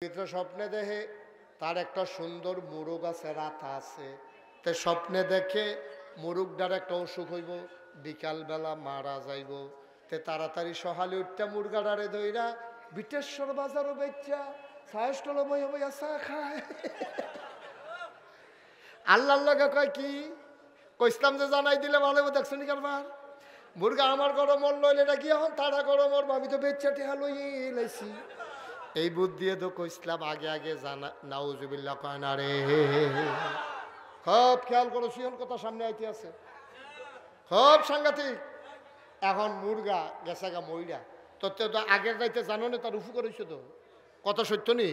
ভিতরে স্বপ্নে দেখে তার একটা সুন্দর মুরগ আছে, রাতা আছে। তে স্বপ্নে দেখে মুরগটার একটা অসুখ হইব, বিকালবেলা মারা যাইব। তে তাড়াতাড়ি সকালে উঠতে মুরগাটারে ধইরা বিটেশ্বর বাজারও বেচা সায়স্টল বইয়া বইয়া চা খায়। আল্লাহর লগে কয় কি কইসলাম যে জানাই দিলে ভালো হবে। দেখছো নি কারবার মুরগা আমার গরম মরল, এটা কি এখন তারা গরম মরবো, আমি তো বেচা টেহা লইয়ে লাইছি। এই বুদ্ধি দিয়ে তো কইসলাম আগে আগে জানা। নাউজুবিল্লাহ কয় না রে, খুব খেয়াল করো, সিহন কথা সামনে আইতে আছে, খুব সাংঘাতিক। এখন মুরগা গেছে গা মইরা, তোর তো আগের যাইতে জানো না, তার উফু করেছে তো কত সত্য নি,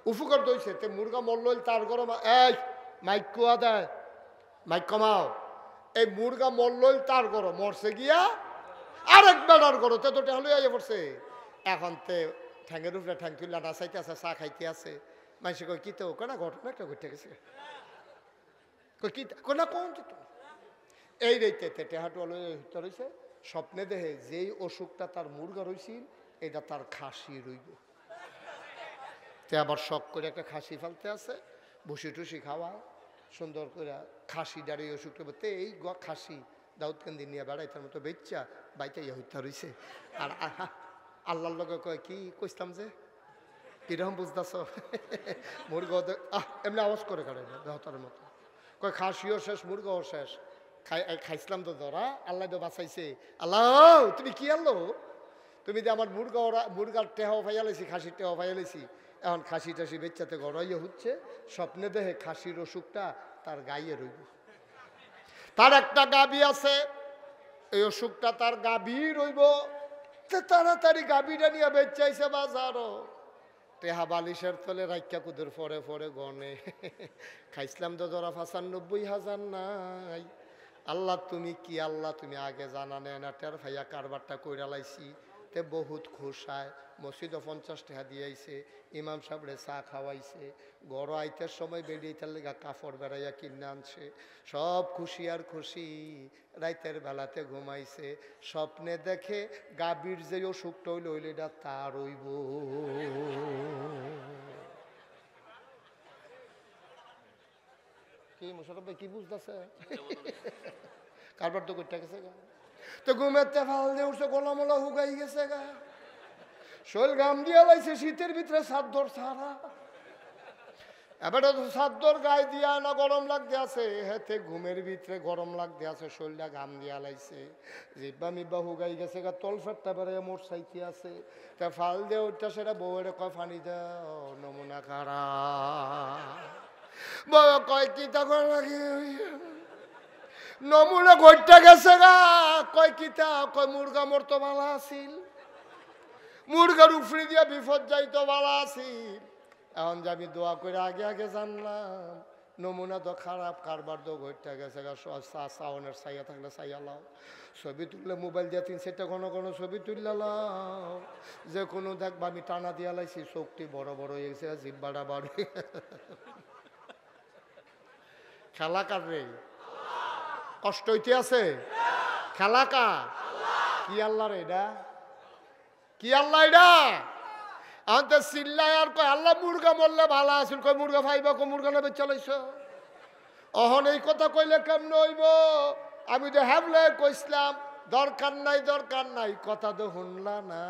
উফু করে দইছে। তে মুরগা মরল তার গরম, এই মাইক কুয়া দেয়, মাইক কমাও। এই মুরগা মরল তার গরম, মরছে গিয়া আরেক বেড়ার গরম, তে তো টেহলে আইয়া পড়ছে। এখন তে ঠ্যাঙ্গের উপরে ঠ্যাং তুল্লা নাচাইতে আছে, চা খাইতে আছে। মানুষে কই কি তো কোনা ঘটনা একটা ঘটে গেছে, কই কি কোনা কোন এই রেইতে টেহাটু রয়েছে। স্বপ্নে দেখে যেই অসুখটা তার মুরগা রইছিল এটা তার খাসি রইব। তে আবার শখ করে একটা খাসি ফেলতে আছে, ভুসি টুসি খাওয়া সুন্দর করে খাসি দাঁড়িয়ে অসুখটা বলতে এই খাসি দাউদকান্দি নিয়ে বেড়াইতার মতো বেচ্চা বাইতে ইয়ে হইতে রইছে। আর আল্লাহর লগে কয় কি কইসলাম যে কিরকম বুঝতেছ, মুরগা এমনি আওয়াজ করে কাটে বেহতার মতো কয় খাসিও শেষ মুরগাও শেষ, খাইছিলাম তো ধরা, আল্লাহ তো বাঁচাইছে। আল্লাহ তুমি কি আনলো, তুমি যে আমার মুরগার টেহাও ফাইয়ালেছি, খাসির টেহাও ফাইয়ালেছি, এখন খাসি টাসি বেচ্চাতে গড়াইয়া হচ্ছে। স্বপ্নে দেখে খাসির অসুখটা তার গাইয়ে রইব। তার একটা গাবি আছে, এই অসুখটা তার গাবি রইব। তাড়াতাড়ি গাবিটা নিয়ে বেচাইছে বাজারও, টেহা বালিশের তলে রাইকা কুদের ফরে ফরে গনে, খাইছিলাম তো ধরা ৯৫,০০০ নাই। আল্লাহ তুমি কি, আল্লাহ তুমি আগে জানা নেয় না, টের ভাইয়া কারবারটা কইরা লাইছি। তে বহুত খুশায় মসজিদও ৫০ টাকা দিয়েছে, ইমাম সাহেবরে চা খাওয়াইছে, গড় আইতের সময় বেরিয়েইতার লেগা কাপড় বেড়াইয়া কিনে আনছে, সব খুশি আর খুশি। রাইতের বেলাতে ঘুমাইছে, স্বপ্নে দেখে গাভীর যে অসুখটা হইল হইলে এটা তার হইব। কি মোশারফ ভাই কি বুঝতেছে, কারবার তো করতে গেছে গা, তো ঘুমেতে ফাল দিয়ে উঠছে, গোলা মোলা হুগাই গেছে গা, শৈল গাম দিয়া লাইছে, শীতের ভিতরে সাদ্দর সারা, এবার তো সাদ্দর গায়ে দিয়া না গরম লাগতে আছে, হেতে ঘুমের ভিতরে গরম লাগতে আছে, শৈলটা গাম দিয়া লাইছে, জিব্বা মিব্বা হুগাই গেছে গা, তল ফেটটা বেড়ে মোট সাইতে আছে। তা ফাল দিয়ে উঠতে সেটা বউয়ের কয় ফানি দাও নমুনা খারা, বউ কয় কি তখন নমুনা ঘটতে গেছে গা, কয় কিতা, কয় মুরগা মরতো ভালো আসিল, মুরগার উফরি দিয়া বিপদ যাইতো ভালো আসিল। এখন যে আমি দোয়া করে আগে আগে জানলাম নমুনা তো খারাপ, কারবার তো ঘটতে গেছে গা। সাউনের সাইয়া থাকলে সাইয়া লাও, ছবি তুললে মোবাইল দিয়ে ৩-৪টা ঘন ঘন ছবি তুললে লাও, যে কোনো দেখবা আমি টানা দিয়া লাইছি, চোখটি বড় বড় হয়ে গেছে, জিব্বাটা বাড়ি, খেলা কার রে, কষ্ট হইতে আছে, খেলা কা কি আল্লাহ রে, এটা কি আল্লাহ, এটা আনতে চিল্লায় আর কয় আল্লাহ মুরগা মরলে ভালো আছিল, কয় মুরগা ফাইবা কো মুরগা না বেচা লাইছ, অহন এই কথা কইলে কেমন হইব, আমি তো হ্যাবলে কইসলাম দরকার নাই দরকার নাই, কথা তো শুনলা না,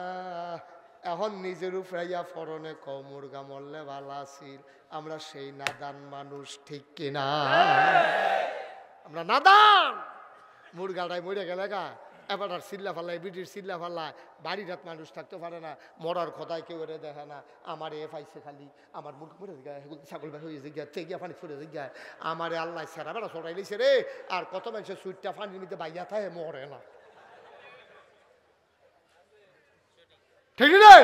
এখন নিজের উপরাইয়া ফরনে ক মুরগা মরলে ভালো আছিল। আমরা সেই নাদান মানুষ, ঠিক কিনা, আমরা নাদান। মুরগাটাই মরে গেলে গা, এবার আর চিল্লা ফাল্লায়, বিটির চিল্লা ফাল্লায়, বাড়ির রাত মানুষ থাকতে পারে না, মরার কথায় কেউ এরে দেখে না, আমার এ পাইছে খালি, আমার মুরগা মরে গায়ে ছাগল বের হয়ে গিয়া তেগিয়া পানি ফুরে গায়, আমারে আল্লাহ সেরা বেড়া সরাই লিছে রে। আর কত মানুষের সুইটটা পানির মধ্যে বাইয়া থাকে মরে না, ঠিক রে,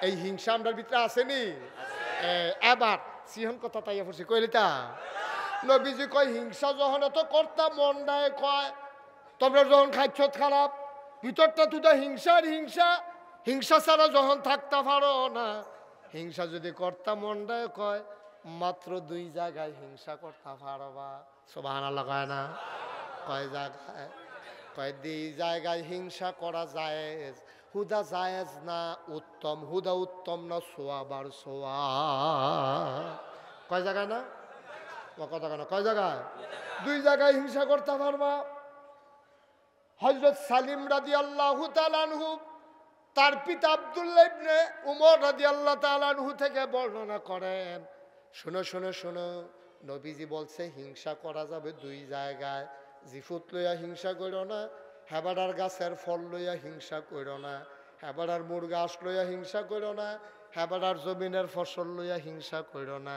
এই হিংসা আমরার ভিতরে আসেনি। এবার সিহন কথা তাইয়া পড়ছি কইলিতা নবীজি কয় হিংসা যখন এত করতাম মন্ডায় কয় তোমরা যখন খাইছ খারাপ, ভিতরটা তুই হিংসার হিংসা, হিংসা ছাড়া যখন থাকতে পারো না, হিংসা যদি করতাম মন্ডায় কয় মাত্র 2 জায়গায় হিংসা করতে পারবা, সুবহানাল্লাহ কয় না, কয় জায়গায়, কয় দুই জায়গায় হিংসা করা জায়েজ, হুদা জায়েজ না উত্তম, হুদা উত্তম না সোয়াব আর সোয়াব। কয় জায়গায় না কথা কেন, কয় জায়গায়? দুই জায়গায় হিংসা করতে পারবা। হযরত সালিম রাদিয়াল্লাহু তাআলা আনহু তার পিতা আব্দুল্লাহ ইবনে উমর রাদিয়াল্লাহু তাআলা আনহু থেকে বর্ণনা করেন, শোনো শোনো শোনো, নবীজি বলছে হিংসা করা যাবে দুই জায়গায়। জিফুত লইয়া হিংসা করো না, হেবাডার গাছের ফল লইয়া হিংসা করো না, হেবাডার মুরগা আস লইয়া হিংসা করো না, হেবাডার জমিনের ফসল লইয়া হিংসা করো না,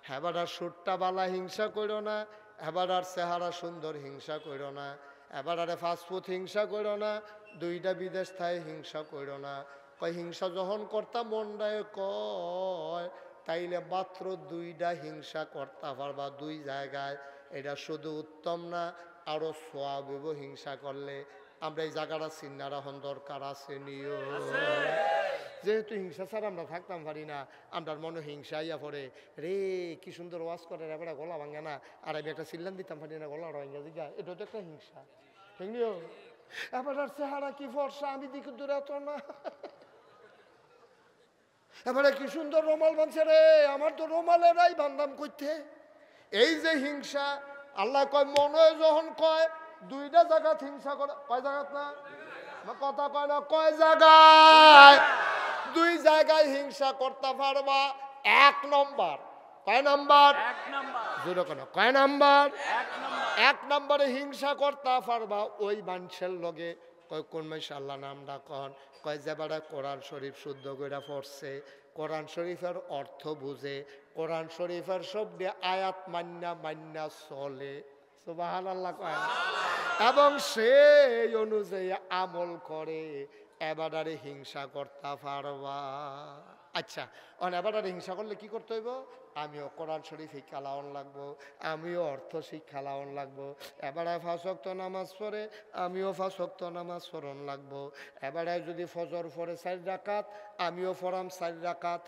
হেবাডার সুট্টা বালা হিংসা করো না, হেবাডার চেহারা সুন্দর হিংসা করো না, হেবাডারে ফাস্টফুড হিংসা করো না, দুইটা বিদেশ থাই হিংসা করো না। কয় হিংসা যখন করতাম মনটায় কয় তাইলে মাত্র দুইটা হিংসা করতে পারবা দুই জায়গায়, এটা শুধু উত্তম না আরো সোয়াব হিংসা করলে। আমরা এই জায়গাটা চিন্নার এখন দরকার আছে নিও, যেহেতু হিংসা ছাড়া আমরা থাকতাম পারি না, আমরার মনে হিংসা ইয়া পড়ে, রে কি সুন্দর ওয়াজ করে রে বেটা, গলা ভাঙে না, আর আমি একটা চিল্লান দিতাম পারি না, গলা ভাঙে দিঘা, এটা তো একটা হিংসা। হিংলিও এবার চেহারা কি ফর্সা, আমি দিকে দূরে তো না, এবারে কি সুন্দর রুমাল বানছে রে, আমার তো রুমালেরাই বান্ধাম করতে। এই যে হিংসা, আল্লাহ কয় মনে যখন কয় দুইটা জায়গা হিংসা করে, কয় জায়গাত না কথা কয় না, কয় জায়গায়? দুই জায়গায় হিংসা করতে পারবা। এক নম্বর, কয় নাম্বার? জোরে কেন, কয় নাম্বার? এক নম্বরে হিংসা করতে পারবা ওই মানুষের লগে, কয় কোন মানুষ আল্লাহ নামটা কন, কয় যে বেড়া কোরআন শরীফ শুদ্ধ করে পড়ছে, কোরআন শরীফের অর্থ বুঝে, কোরআন শরীফের সব দিয়ে আয়াত মান্না মান্না চলে, সুবহানাল্লাহ কয়, এবং সেই অনুযায়ী আমল করে, এবারে হিংসা করতে পারবা। আচ্ছা, এবারে হিংসা করলে কি করতে হইব? আমিও কোরআন শরীফ শিক্ষা লাওয়ান লাগবো, আমিও অর্থ শিক্ষা লাওয়ান লাগবো, এবারে 5 ওয়াক্ত নামাজ পড়ে আমিও 5 ওয়াক্ত নামাজ পড়ন লাগবো, এবারে যদি ফজর পড়ে 4 রাকাত আমিও পড়াম 4 রাকাত,